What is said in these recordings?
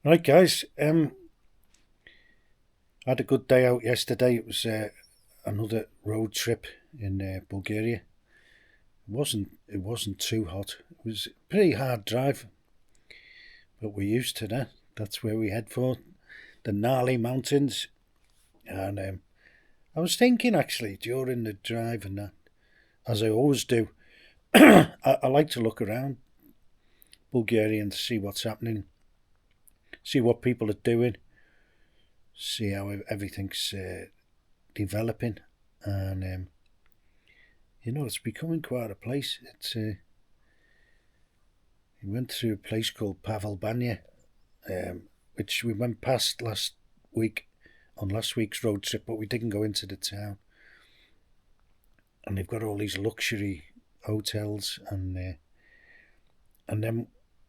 Right, guys. I had a good day out yesterday. It was another road trip in Bulgaria. It wasn't too hot. It was a pretty hard drive, but we're used to that. That's where we head for, the gnarly mountains. And I was thinking actually during the drive and that, as I always do, I like to look around Bulgaria and see what's happening, see what people are doing, see how everything's developing, and it's becoming quite a place. We went through a place called Pavelbanya, which we went past last week on last week's road trip, but we didn't go into the town. And they've got all these luxury hotels, and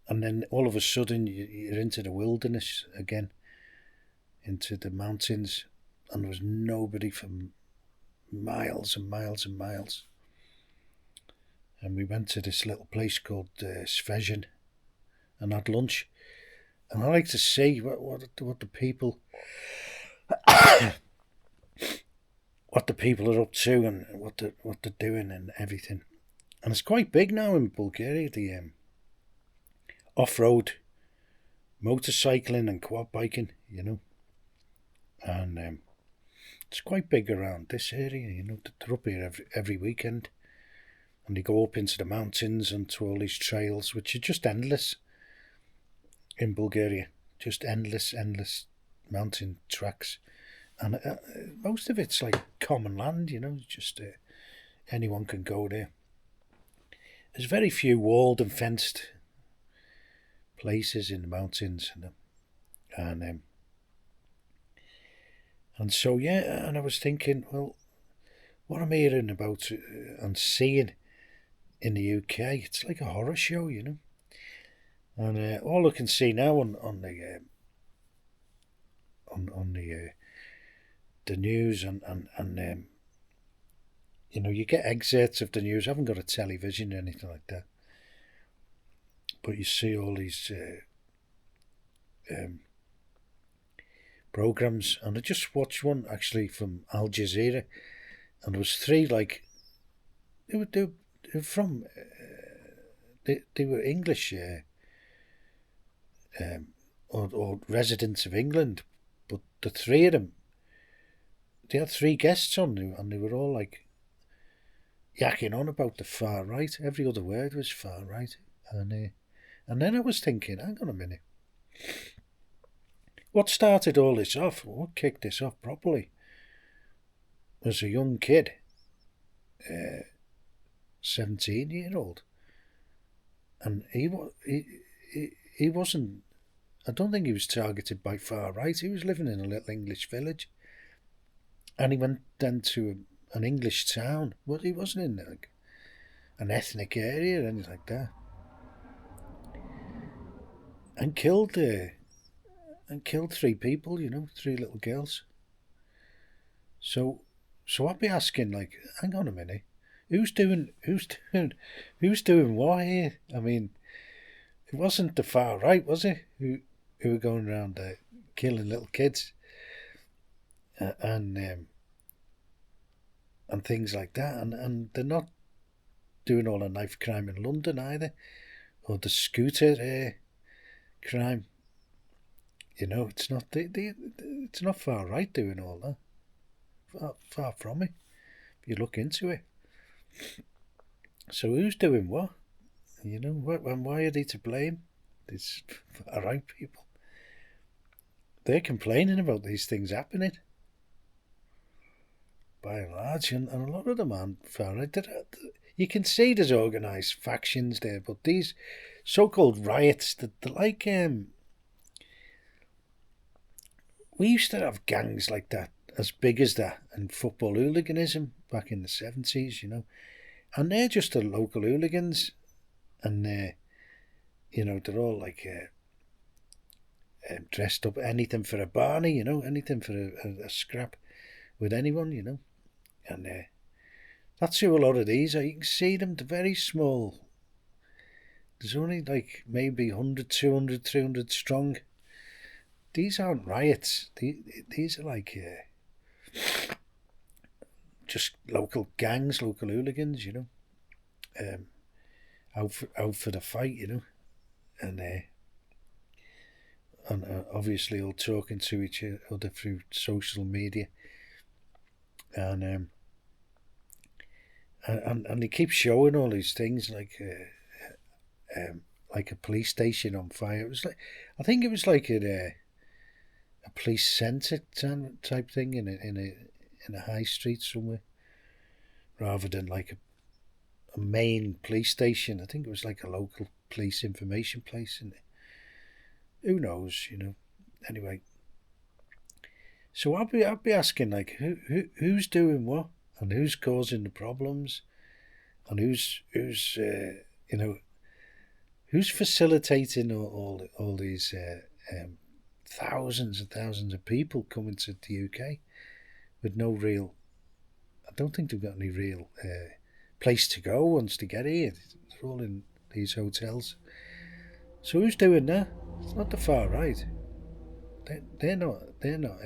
then all of a sudden you're into the wilderness again, into the mountains, and there was nobody for miles and miles and miles. And we went to this little place called Svezhen and had lunch. And I like to see what the people what the people are up to and what they're doing and everything. And it's quite big now in Bulgaria. The off-road motorcycling and quad biking, and it's quite big around this area. They're up here every weekend, and they go up into the mountains and to all these trails, which are just endless in Bulgaria. Just endless mountain tracks. And most of it's like common land, just anyone can go there. There's very few walled and fenced places in the mountains, and so yeah. And I was thinking, well, what I'm hearing about and seeing in the UK, it's like a horror show, And all I can see now on the news and you get excerpts of the news. I haven't got a television or anything like that, but you see all these programs, and I just watched one actually from Al Jazeera, and there was three they were from they were English or residents of England, but the three of them, they had three guests on, and they were all like yakking on about the far right. Every other word was far right, and then I was thinking, hang on a minute, what started all this off? What kicked this off properly? Was a young kid, 17-year-old, and he wasn't. I don't think he was targeted by far right. He was living in a little English village, and he went then to an English town. Well, he wasn't in like an ethnic area or anything like that, and killed three people. Three little girls. So I'd be asking, like, hang on a minute, who's doing what here? I mean, it wasn't the far right, was it? Who were going around killing little kids and things like that, and they're not doing all the knife crime in London either, or the scooter crime. It's not it's not far right doing all that. Far from it. If you look into it. So who's doing what? Why are they to blame? These far right people. They're complaining about these things happening. By and large, and a lot of them aren't far right. You can see there's organised factions there, but these so-called riots, they're like we used to have gangs like that, as big as that, and football hooliganism back in the 70s, and they're just the local hooligans, and they're all like dressed up, anything for a Barney, anything for a scrap with anyone, and that's who a lot of these are. You can see them, they're very small. There's only like maybe 100, 200, 300 strong, these aren't riots. These are like just local gangs, local hooligans, um, out for the fight, and obviously all talking to each other through social media, and and they keep showing all these things like a police station on fire. It was like, I think it was like a police centre type thing in a high street somewhere, rather than like a main police station. I think it was like a local police information place, and who knows, Anyway, so I'll be asking like who's doing what, and who's causing the problems, and who's facilitating all these thousands and thousands of people coming to the UK with no real. I don't think they've got any real place to go once they get here. They're all in these hotels. So who's doing that? It's not the far right. They're not. They're not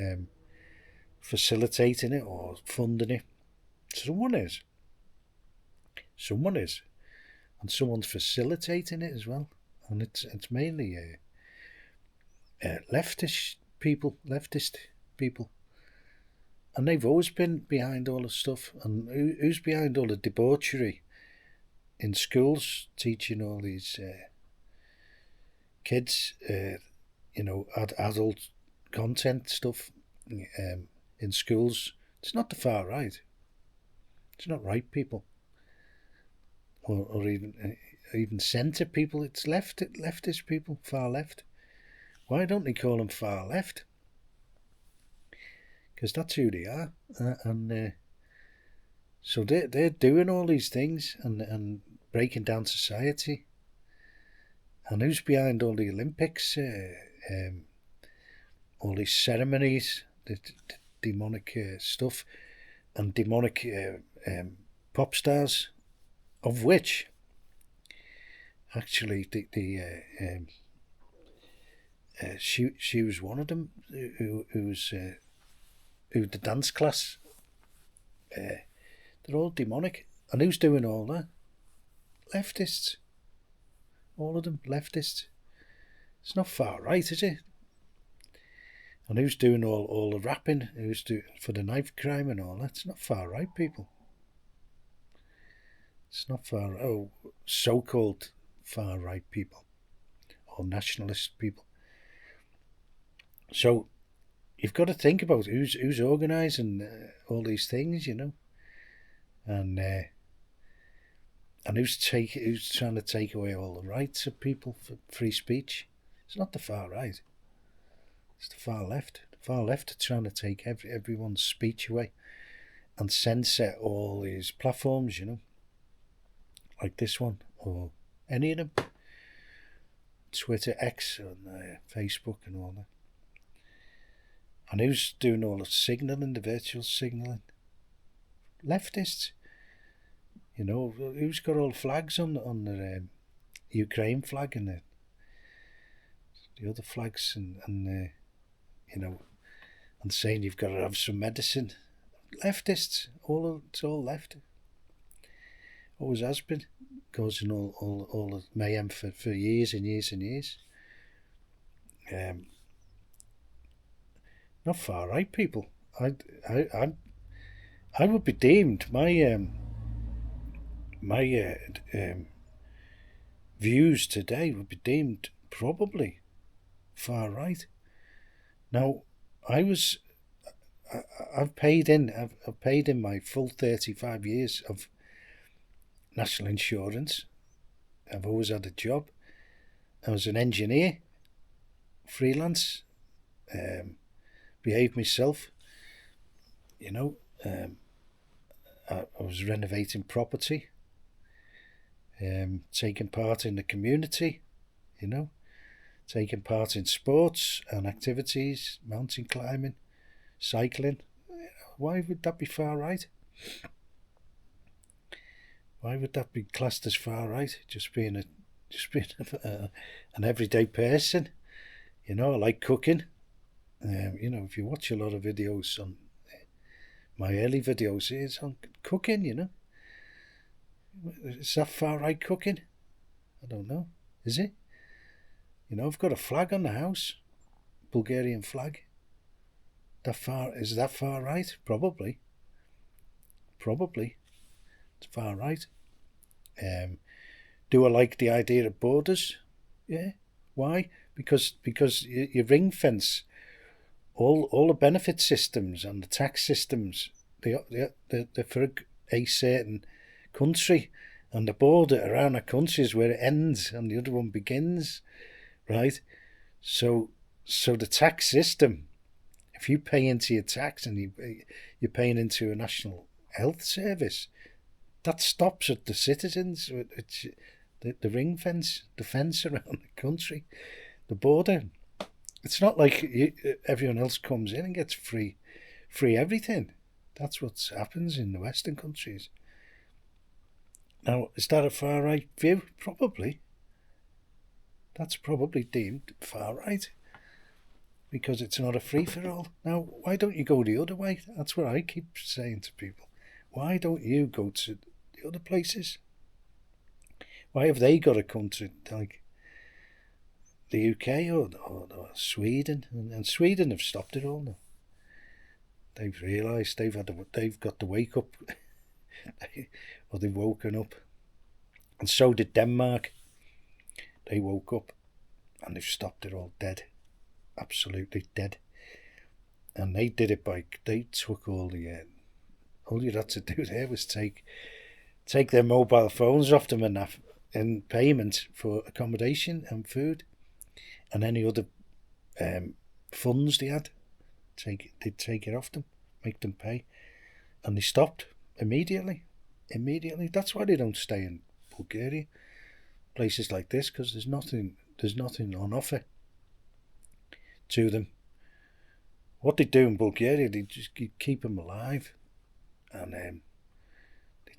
facilitating it or funding it. Someone is. Someone is, and someone's facilitating it as well. And it's mainly leftist people, and they've always been behind all the stuff. And who's behind all the debauchery in schools, teaching all these kids, adult content stuff in schools? It's not the far right. It's not right people, or even centre people. It's leftist people, far left. Why don't they call them far left? Because that's who they are, and so they're doing all these things and breaking down society. And who's behind all the Olympics? All these ceremonies, the demonic stuff, and demonic pop stars, of which actually she was one of them who the dance class. They're all demonic, and who's doing all that? Leftists. All of them leftists. It's not far right, is it? And who's doing all the rapping? Who's doing for the knife crime and all that? It's not far right people. It's not so-called far right people or nationalist people. So you've got to think about who's organising all these things, and who's trying to take away all the rights of people for free speech. It's not the far right. It's the far left. The far left are trying to take everyone's speech away and censor all these platforms, like this one or any of them. Twitter, X, and Facebook, and all that. And who's doing all the signalling, the virtual signalling? Leftists. Who's got all the flags on the Ukraine flag and the other flags, and saying you've got to have some medicine? Leftists. It's all left. Always has been, causing all the mayhem for years and years and years. Not far right people. I would be deemed my views today would be deemed probably far right. Now, I've paid in my full 35 years of national insurance. I've always had a job. I was an engineer, freelance, behaved myself, I was renovating property, taking part in the community, taking part in sports and activities, mountain climbing, cycling. Why would that be far right? Why would that be classed as far right? Just being an everyday person. I like cooking. If you watch a lot of videos on my early videos, it's on cooking. Is that far right cooking? I don't know. Is it? I've got a flag on the house, Bulgarian flag. Is that far right? Probably. It's far right. Do I like the idea of borders? Yeah. Why? Because you ring fence all the benefit systems and the tax systems. They're for a certain country, and the border around a country is where it ends and the other one begins, right? So the tax system, if you pay into your tax and you're paying into a national health service, that stops at the citizens. It's the ring fence, the fence around the country, the border. It's not like everyone else comes in and gets free everything. That's what happens in the Western countries. Now, is that a far right view? Probably. That's probably deemed far right because it's not a free for all. Now, why don't you go the other way? That's what I keep saying to people. Why don't you go to the other places? Why have they got to come to like the UK or Sweden? And Sweden have stopped it all now. They've realised they've got to wake up, or they've woken up, and so did Denmark. They woke up, and they've stopped it all dead, absolutely dead. And they did it they took all you had to do there was take their mobile phones off them in payment for accommodation and food, and any other funds they had. They'd take it off them, make them pay, and they stopped immediately. That's why they don't stay in Bulgaria, places like this, because there's nothing on offer to them. What they do in Bulgaria, they just keep them alive, and they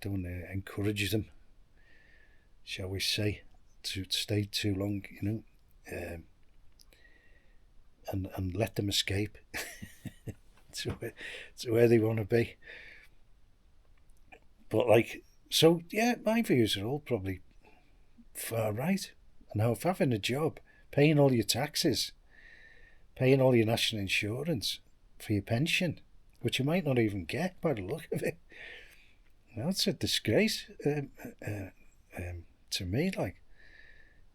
don't encourage them, shall we say, to stay too long, and let them escape to where they want to be. But my views are all probably far right. Now, if having a job, paying all your taxes, paying all your national insurance for your pension, which you might not even get by the look of it, that's a disgrace to me.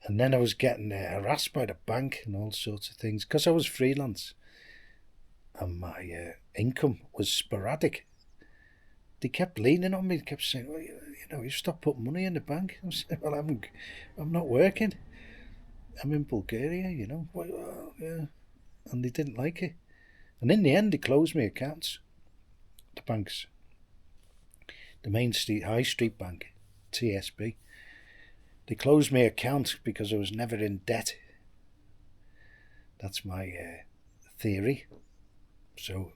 And then I was getting harassed by the bank and all sorts of things because I was freelance and my income was sporadic. They kept leaning on me. They kept saying, "Well, you stop putting money in the bank." I said, "Well, I'm not working. I'm in Bulgaria, Well, yeah." And they didn't like it. And in the end, they closed my accounts. The banks, the Main Street High Street Bank, TSB. They closed my account because I was never in debt. That's my theory. So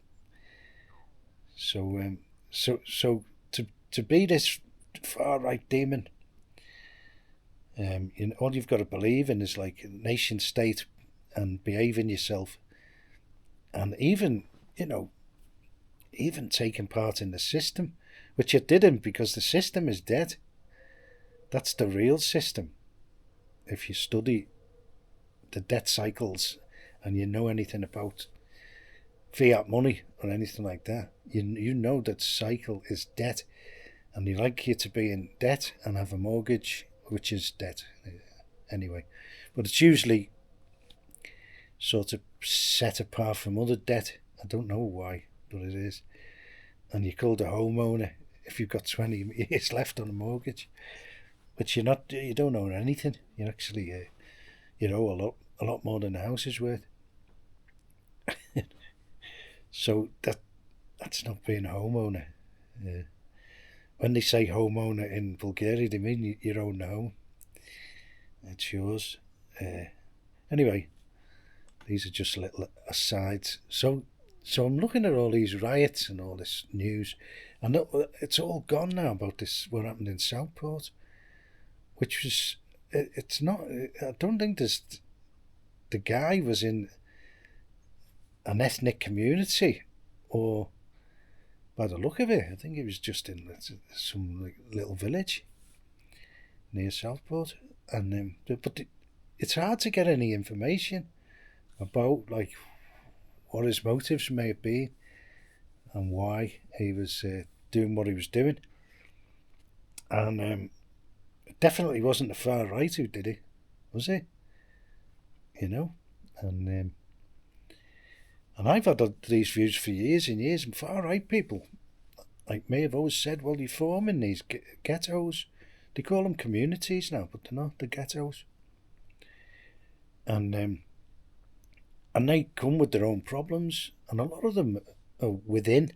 to be this far right demon, all you've got to believe in is like nation state and behaving yourself, and even taking part in the system, which it didn't because the system is dead. That's the real system. If you study the debt cycles and you know anything about fiat money or anything like that, you know that cycle is debt, and they like you to be in debt and have a mortgage, which is debt anyway. But it's usually sort of set apart from other debt. I don't know why, but it is. And you're called a homeowner if you've got 20 years left on a mortgage. But you don't own anything. You actually, owe a lot more than the house is worth. So that's not being a homeowner. When they say homeowner in Bulgaria, they mean you own the home. It's yours. Anyway, these are just little asides. So I'm looking at all these riots and all this news, and it's all gone now about what happened in Southport. Which was, it's not, I don't think the guy was in an ethnic community, or by the look of it, I think it was just in some little village near Southport, and but it's hard to get any information about like what his motives may have been and why he was doing what he was doing. And it definitely wasn't the far right who did it, was it? And I've had these views for years and years, and far right people like me have always said, well, you're forming these ghettos. They call them communities now, but they're not, the ghettos. And they come with their own problems, and a lot of them are within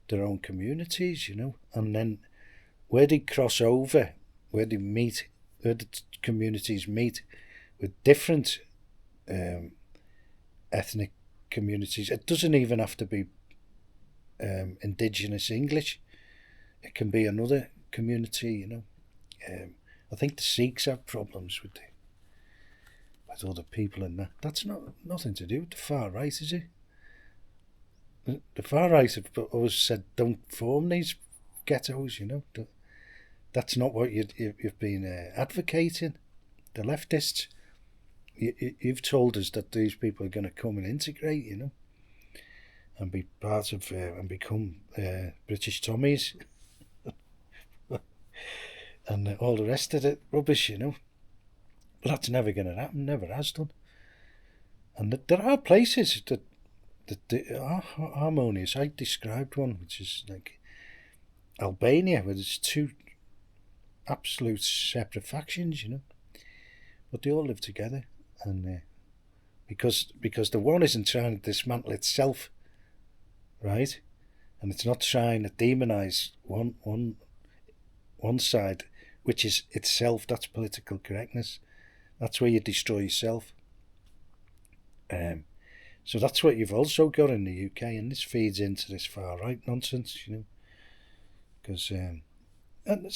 their own communities, and then where they cross over, where they meet, where the communities meet with different ethnic communities. It doesn't even have to be indigenous English. It can be another community, I think the Sikhs have problems with other people and that. That's nothing to do with the far right, is it? The far right have always said don't form these ghettos, That's not what you've been advocating. The leftists, you've told us that these people are going to come and integrate, and be part of and become British Tommies and all the rest of the rubbish, But that's never going to happen, never has done. And there are places that are harmonious. I described one, which is like Albania, where there's two absolute separate factions, but they all live together, and because the one isn't trying to dismantle itself, right, and it's not trying to demonise one side, which is itself. That's political correctness. That's where you destroy yourself. So that's what you've also got in the UK, and this feeds into this far right nonsense, because and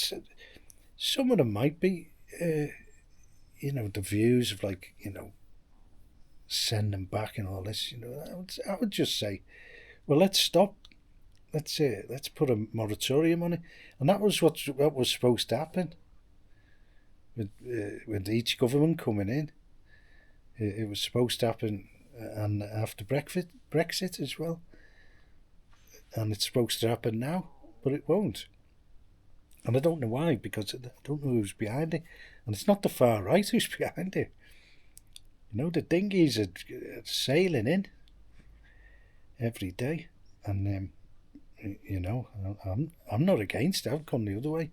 some of them might be, the views of like, send them back and all this. I would just say, well, let's stop. Let's put a moratorium on it, and that was what was supposed to happen with each government coming in. It was supposed to happen, and after Brexit as well, and it's supposed to happen now, but it won't. And I don't know why, because I don't know who's behind it, and it's not the far right who's behind it. The dinghies are sailing in every day, and I'm not against it. I've gone the other way.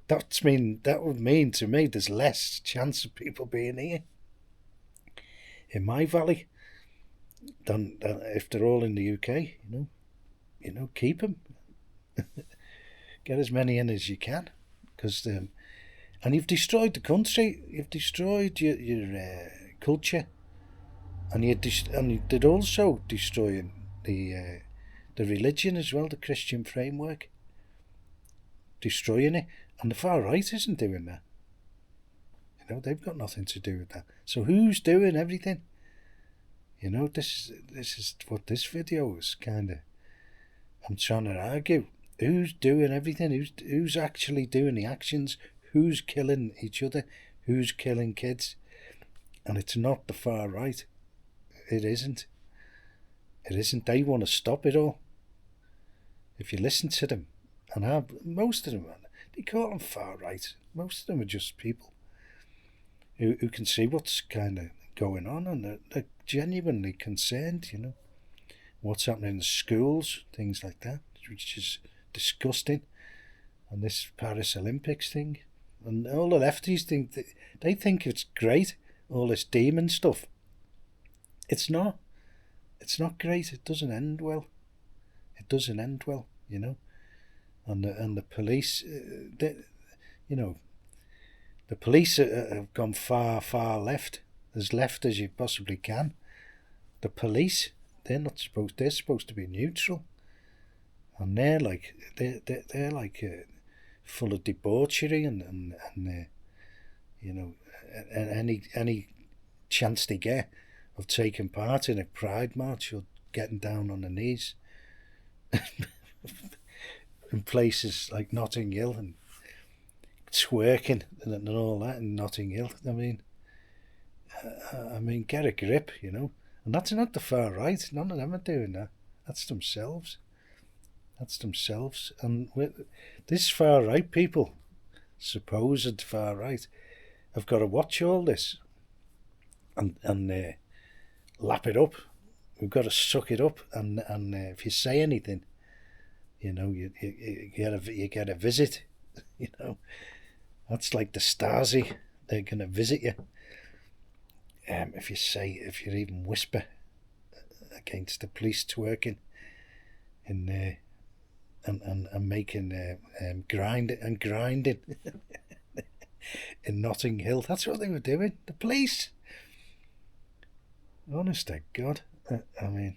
That would mean to me there's less chance of people being here in my valley than if they're all in the UK. Keep them. Get as many in as you can, because and you've destroyed the country. You've destroyed your culture, and you're also destroying the religion as well, the Christian framework. Destroying it, and the far right isn't doing that. They've got nothing to do with that. So who's doing everything? This is what this video is kind of. I'm trying to argue. Who's doing everything? Who's actually doing the actions? Who's killing each other? Who's killing kids? And it's not the far right. It isn't. It isn't. They want to stop it all. If you listen to them, and most of them, they call them far right. Most of them are just people who can see what's kind of going on, and they're genuinely concerned, what's happening in schools, things like that, which is disgusting. And this Paris Olympics thing, and all the lefties think they think it's great, all this demon stuff. It's not. It's not great. It doesn't end well. And the police, the police have gone far left, as left as you possibly can. The police, they're supposed to be neutral, and they're like full of debauchery and any chance they get of taking part in a pride march or getting down on the knees in places like Notting Hill and twerking and all that in Notting Hill. I mean, get a grip, you know. And that's not the far right. None of them are doing that. That's themselves. That's themselves. And this far right people, supposed far right, have got to watch all this and lap it up. We've got to suck it up. And if you say anything, you know, you get a visit. You know, that's like the Stasi. They're going to visit you. If you even whisper against the police twerking in and making grinding in Notting Hill, that's what they were doing. The police. Honest to God, I mean.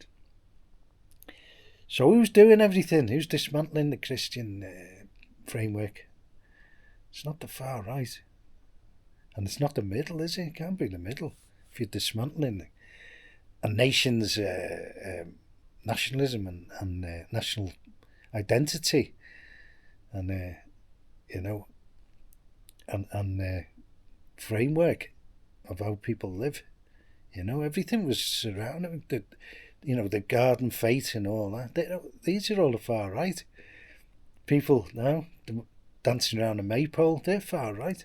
So who's doing everything? Who's dismantling the Christian framework? It's not the far right, and it's not the middle, is it? It can't be the middle. If you're dismantling a nation's nationalism and national identity, and you know, and framework of how people live, you know, everything was surrounding the, you know, the garden fete and all that. These are all the far right people now dancing around a maypole. They're far right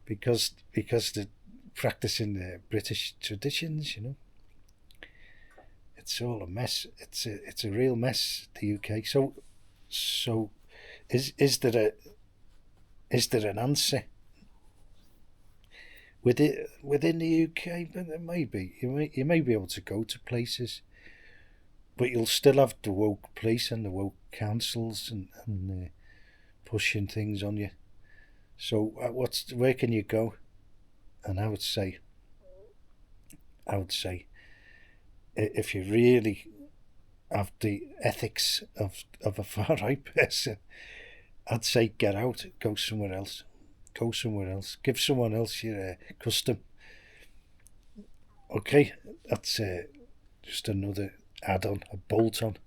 because they're practicing the British traditions, you know. It's all a mess. It's a real mess, the UK. So is there an answer within the UK? But there may be. You may be able to go to places, but you'll still have the woke police and the woke councils and pushing things on you. So where can you go? And I would say, if you really have the ethics of a far right person, I'd say get out, go somewhere else. Give someone else your custom. Okay, that's just another add-on, a bolt-on.